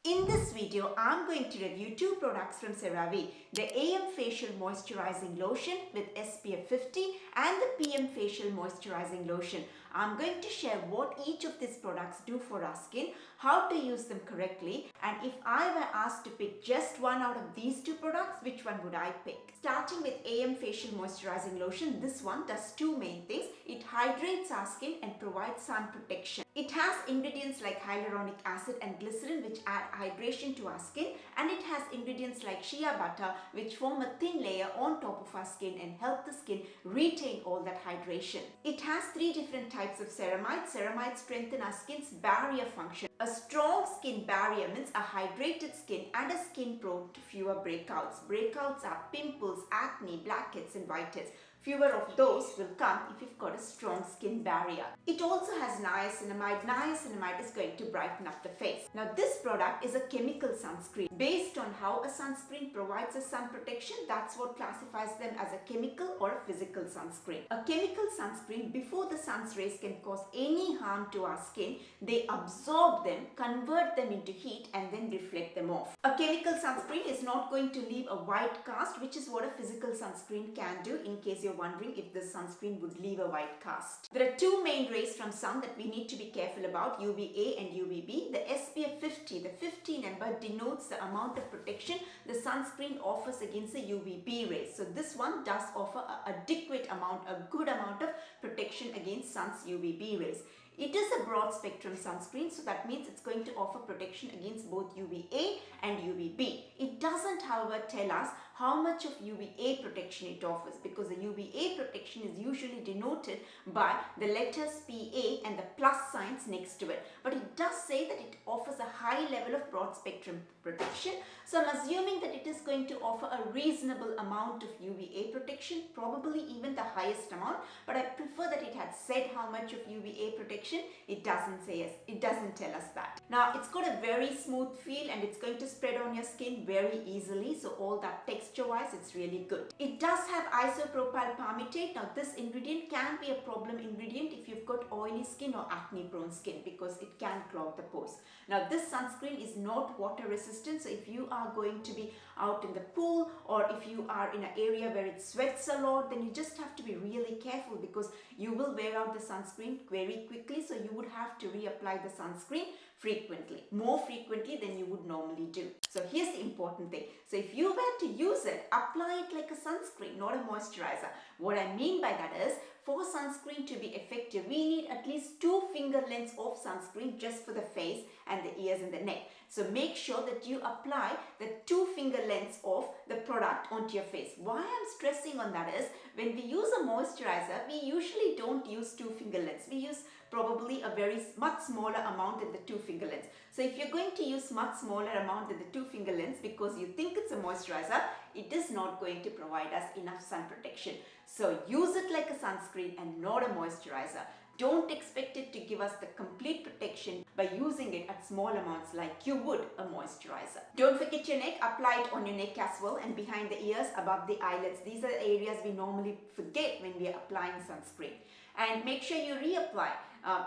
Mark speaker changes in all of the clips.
Speaker 1: In this video, I'm going to review two products from CeraVe, the AM Facial Moisturizing Lotion with SPF 50 and the PM Facial Moisturizing Lotion. I'm going to share what each of these products do for our skin, how to use them correctly, and if I were asked to pick just one out of these two products, which one would I pick? Starting with AM Facial Moisturizing Lotion, this one does two main things. It hydrates our skin and provides sun protection. It has ingredients like hyaluronic acid and glycerin which add hydration to our skin, and it has ingredients like shea butter which form a thin layer on top of our skin and help the skin retain all that hydration. It has three different types of ceramides. Ceramides strengthen our skin's barrier function. A strong skin barrier means a hydrated skin and a skin prone to fewer breakouts. Breakouts are pimples, acne, blackheads and whiteheads. Fewer of those will come if you've got a strong skin barrier. It also has niacinamide. Niacinamide is going to brighten up the face. Now this product is a chemical sunscreen. Based on how a sunscreen provides a sun protection, that's what classifies them as a chemical or a physical sunscreen. A chemical sunscreen, before the sun's rays can cause any harm to our skin, they absorb them, convert them into heat and then reflect them off. A chemical sunscreen is not going to leave a white cast, which is what a physical sunscreen can do, in case you're wondering if the sunscreen would leave a white cast. There are two main rays from sun that we need to be careful about, UVA and UVB. The SPF 50, the 50 number, denotes the amount of protection the sunscreen offers against the UVB rays. So this one does offer an adequate amount, a good amount of protection against sun's UVB rays. It is a broad spectrum sunscreen, so that means it's going to offer protection against both UVA and UVB. It doesn't, however, tell us how much of UVA protection it offers, because the UVA protection is usually denoted by the letters PA and the plus signs next to it. But it does say that it offers a high level of broad spectrum protection. So I'm assuming that it is going to offer a reasonable amount of UVA protection, probably even the highest amount, but I prefer that it had said how much of UVA protection. It doesn't say us, it doesn't tell us that. Now it's got a very smooth feel and it's going to spread on your skin very easily, so all that texture wise it's really good. It does have isopropyl palmitate. Now this ingredient can be a problem ingredient if you've got oily skin or acne prone skin, because it can clog the pores. Now this sunscreen is not water resistant, so if you are going to be out in the pool or if you are in an area where it sweats a lot, then you just have to be really careful, because you will wear out the sunscreen very quickly, so you would have to reapply the sunscreen frequently, more frequently than you would normally do. So here's the important thing. So if you were to use it, apply it like a sunscreen, not a moisturizer. What I mean by that is, for sunscreen to be effective, we need at least 2 finger lengths of sunscreen just for the face and the ears and the neck. So make sure that you apply the 2 finger lengths of the product onto your face. Why I'm stressing on that is, when we use a moisturizer, we usually don't use 2 finger lengths. We use probably a much smaller amount than the 2 finger lengths. So if you're going to use much smaller amount than the 2 finger lengths because you think it's a moisturizer, it is not going to provide us enough sun protection. So use it like a sunscreen and not a moisturizer. Don't expect it to give us the complete protection by using it at small amounts like you would a moisturizer. Don't forget your neck. Apply it on your neck as well, and behind the ears, above the eyelids. These are the areas we normally forget when we are applying sunscreen. And make sure you reapply.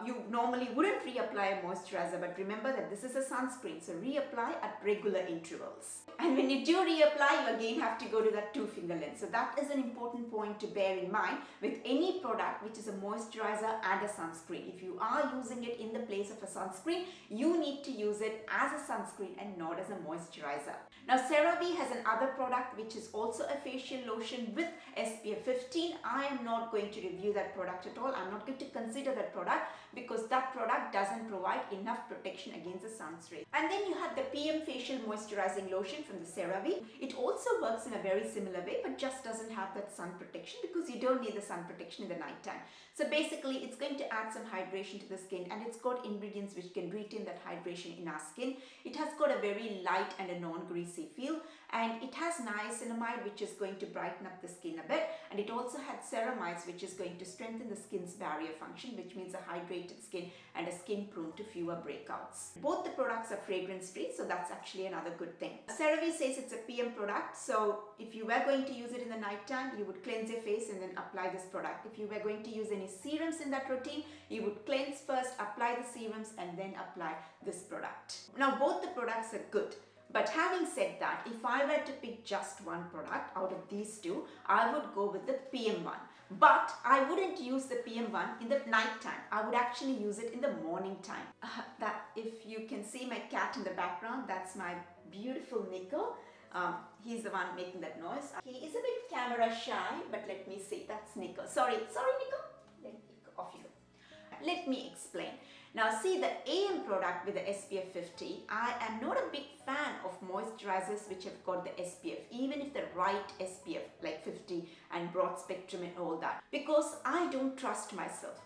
Speaker 1: You normally wouldn't reapply a moisturizer, but remember that this is a sunscreen, so reapply at regular intervals. And when you do reapply, you again have to go to that 2 finger length. So that is an important point to bear in mind with any product which is a moisturizer and a sunscreen. If you are using it in the place of a sunscreen, you need to use it as a sunscreen and not as a moisturizer. Now CeraVe has another product which is also a facial lotion with SPF 15. I am not going to review that product at all. I'm not going to consider that product because that product doesn't provide enough protection against the sun's rays. And then you have the PM Facial Moisturizing Lotion from the CeraVe. It also works in a very similar way, but just doesn't have that sun protection because you don't need the sun protection in the night time. So basically it's going to add some hydration to the skin, and it's got ingredients which can retain that hydration in our skin. It has got a very light and a non-greasy feel, and it has niacinamide, which is going to brighten up the skin a bit, and it also had ceramides, which is going to strengthen the skin's barrier function, which means a hydrated skin and a skin prone to fewer breakouts. Both the products are fragrance free, so that's actually another good thing. CeraVe says it's a PM product, so if you were going to use it in the night time, you would cleanse your face and then apply this product. If you were going to use any serums in that routine, you would cleanse first, apply the serums, and then apply this product. Now both the products are good. But having said that, if I were to pick just one product out of these two, I would go with the PM one. But I wouldn't use the PM one in the night time. I would actually use it in the morning time. If you can see my cat in the background, that's my beautiful Nico. He's the one making that noise. He is a bit camera shy, but let me see. That's Nico. Sorry, Nico. Let me go. Off you go. Let me explain. Now see, the AM product with the SPF 50, I am not a big fan of moisturizers which have got the SPF, even if the right SPF like 50 and broad spectrum and all that, because I don't trust myself.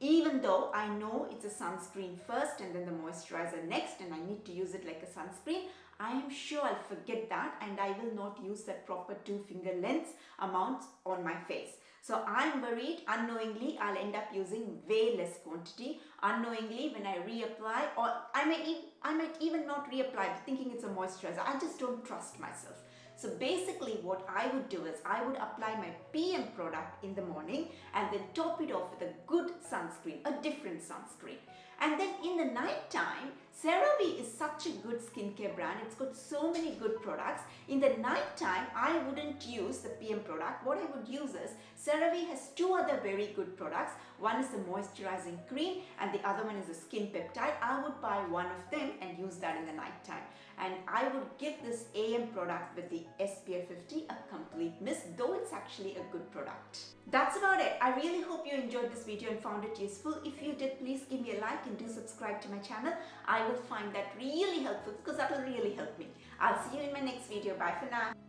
Speaker 1: Even though I know it's a sunscreen first and then the moisturizer next, and I need to use it like a sunscreen, I am sure I'll forget that and I will not use that proper 2-finger length amounts on my face. So I'm worried unknowingly I'll end up using way less quantity. Unknowingly, when I reapply, or I might even not reapply thinking it's a moisturizer. I just don't trust myself. So basically what I would do is I would apply my PM product in the morning and then top it off with a good sunscreen, a different sunscreen. And then in the night time, CeraVe is such a good skincare brand. It's got so many good products. In the night time, I wouldn't use the PM product. What I would use is CeraVe has two other very good products. One is the moisturizing cream and the other one is a skin peptide. I would buy one of them and use that in the night time. And I would give this AM product with the SPF 50 a complete miss, though it's actually a good product. That's about it. I really hope you enjoyed this video and found it useful. If you did, please give me a like and do subscribe to my channel. I will find that really helpful because that will really help me. I'll see you in my next video. Bye for now.